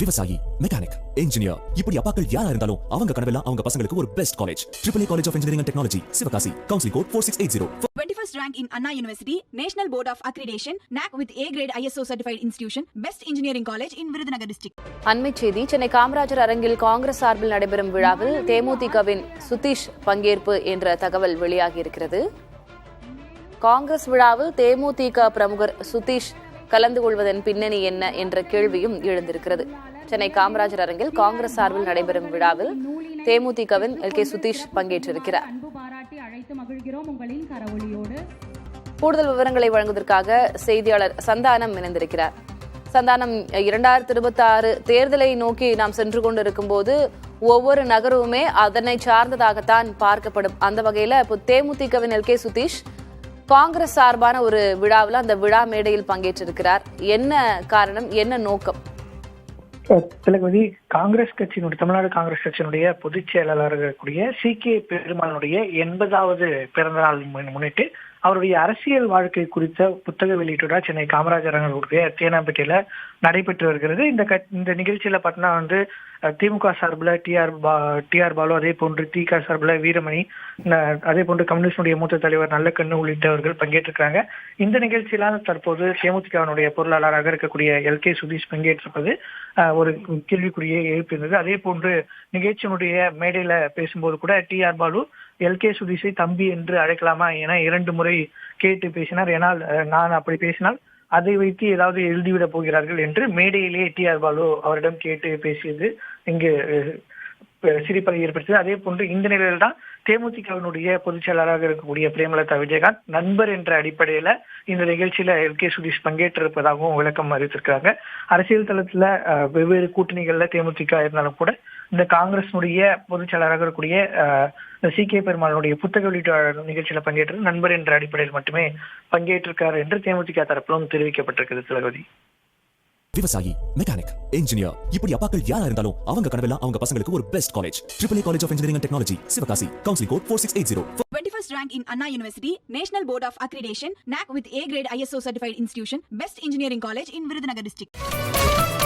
விவசாயி, mechanic, engineer, இப்படி அப்பாக்கள் யாரா இருந்தாலும் அவங்க கனவெல்லாம் அவங்க பசங்களுக்கு ஒரு best college. AAA College of Engineering and Technology, Sivakasi. Counseling code 4680. 21st rank in Anna University, National Board of Accreditation, NAC with A grade ISO certified institution, Best Engineering College in Virudhunagar district. அண்மைச் செய்தி. சென்னை காமராஜர் அரங்கில் காங்கிரஸ் சார்பில் நடைபெறும் விழாவில் தேமுதிகவின் சுதீஷ் பங்கேற்பு என்ற தகவல் வெளியாகியிருக்கிறது. காங்கிரஸ் விழாவில் தேமுதிக பிரமுகர் சுதீஷ் கலந்து கொள்வதன் பின்னணி என்ன என்ற கேள்வியும் எழுந்திருக்கிறது. சென்னை காமராஜர் அரங்கில் காங்கிரஸ் சார்பில் நடைபெறும் விழாவில் தேமுதிகவின் LK சுதீஷ் பங்கேற்றிருக்கிறார். கூடுதல் விவரங்களை வழங்குவதற்காக செய்தியாளர் சந்தானம் இணைந்திருக்கிறார். சந்தானம், 2026 தேர்தலை நோக்கி நாம் சென்று கொண்டிருக்கும் போது ஒவ்வொரு நகரவுமே அதனை சார்ந்ததாகத்தான் பார்க்கப்படும். அந்த வகையில இப்போ தேமுதிகவின் LK சுதீஷ் காங்கிரஸ் சார்பான ஒரு விழாவில் அந்த விழா மேடையில் பங்கேற்றிருக்கிறார். என்ன காரணம், என்ன நோக்கம்? திலகவதி, காங்கிரஸ் கட்சியினுடைய தமிழ்நாடு காங்கிரஸ் கட்சியினுடைய பொதுச் செயலாளராக இருக்கக்கூடிய CK பெருமாளுடைய 80வது பிறந்த நாள் முன்னிட்டு அவருடைய அரசியல் வாழ்க்கை குறித்த புத்தக வெளியீட்டுடா சென்னை காமராஜர் அரங்குடைய தேனாம்பேட்டையில நடைபெற்று வருகிறது. இந்த நிகழ்ச்சியில பார்த்தீங்கன்னா திமுக சார்பில் டிஆர் பாலு, அதே போன்று திக சார்பில் வீரமணி, அதே போன்று கம்யூனிஸ்டுடைய மூத்த தலைவர் நல்லக்கண்ணு உள்ளிட்டவர்கள் பங்கேற்றிருக்கிறாங்க. இந்த நிகழ்ச்சியில தற்போது தேமுதிகவினுடைய பொருளாளராக இருக்கக்கூடிய LK சுதீஷ் பங்கேற்றிருப்பது ஒரு கேள்விக்குறியை எழுப்பியிருந்தது. அதே போன்று நிகழ்ச்சியினுடைய மேடையில பேசும்போது கூட டிஆர் பாலு LK சுதீஷை தம்பி என்று அழைக்கலாமா என 2 முறை கேட்டு பேசினார். ஏனால் நான் அப்படி பேசினால் அதை வைத்து ஏதாவது எழுதிவிட போகிறார்கள் என்று மேடையிலே டிஆர் பாலு அவரிடம் கேட்டு பேசியது இங்கு சிரிப்பை ஏற்படுத்தியது. அதே போன்று இந்த நிலையில் தான் தேமுதிகவினுடைய பொதுச் செயலாளராக இருக்கக்கூடிய பிரேமலதா விஜயகாந்த் நண்பர் என்ற அடிப்படையில இந்த நிகழ்ச்சியில LK சுதீஷ் பங்கேற்றிருப்பதாகவும் விளக்கம் அறிவித்திருக்கிறாங்க. அரசியல் தளத்துல வெவ்வேறு கூட்டணிகள்ல தேமுதிக இருந்தாலும் கூட இந்த காங்கிரஸினுடைய பொதுச் செயலாளராக இருக்கக்கூடிய CK பெருமாளுடைய புத்தக வெளியீட்டு நிகழ்ச்சியில பங்கேற்று நண்பர் என்ற அடிப்படையில் மட்டுமே பங்கேற்றிருக்காரு என்று தேமுதிக தரப்பிலும் தெரிவிக்கப்பட்டிருக்கிறது. திலகவதி, விவசாயி, மெக்கானிக், இன்ஜினியர், இப்படி அப்பாக்கள் யாரா இருந்தாலும் அவங்க கனவெல்லாம் அவங்க பசங்களுக்கு ஒரு best college. AAA College of Engineering and Technology, Sivakasi. Counseling code 4680. 21st rank in Anna University, National Board of Accreditation, NAC with A grade ISO certified institution, Best Engineering College in Virudhunagar district.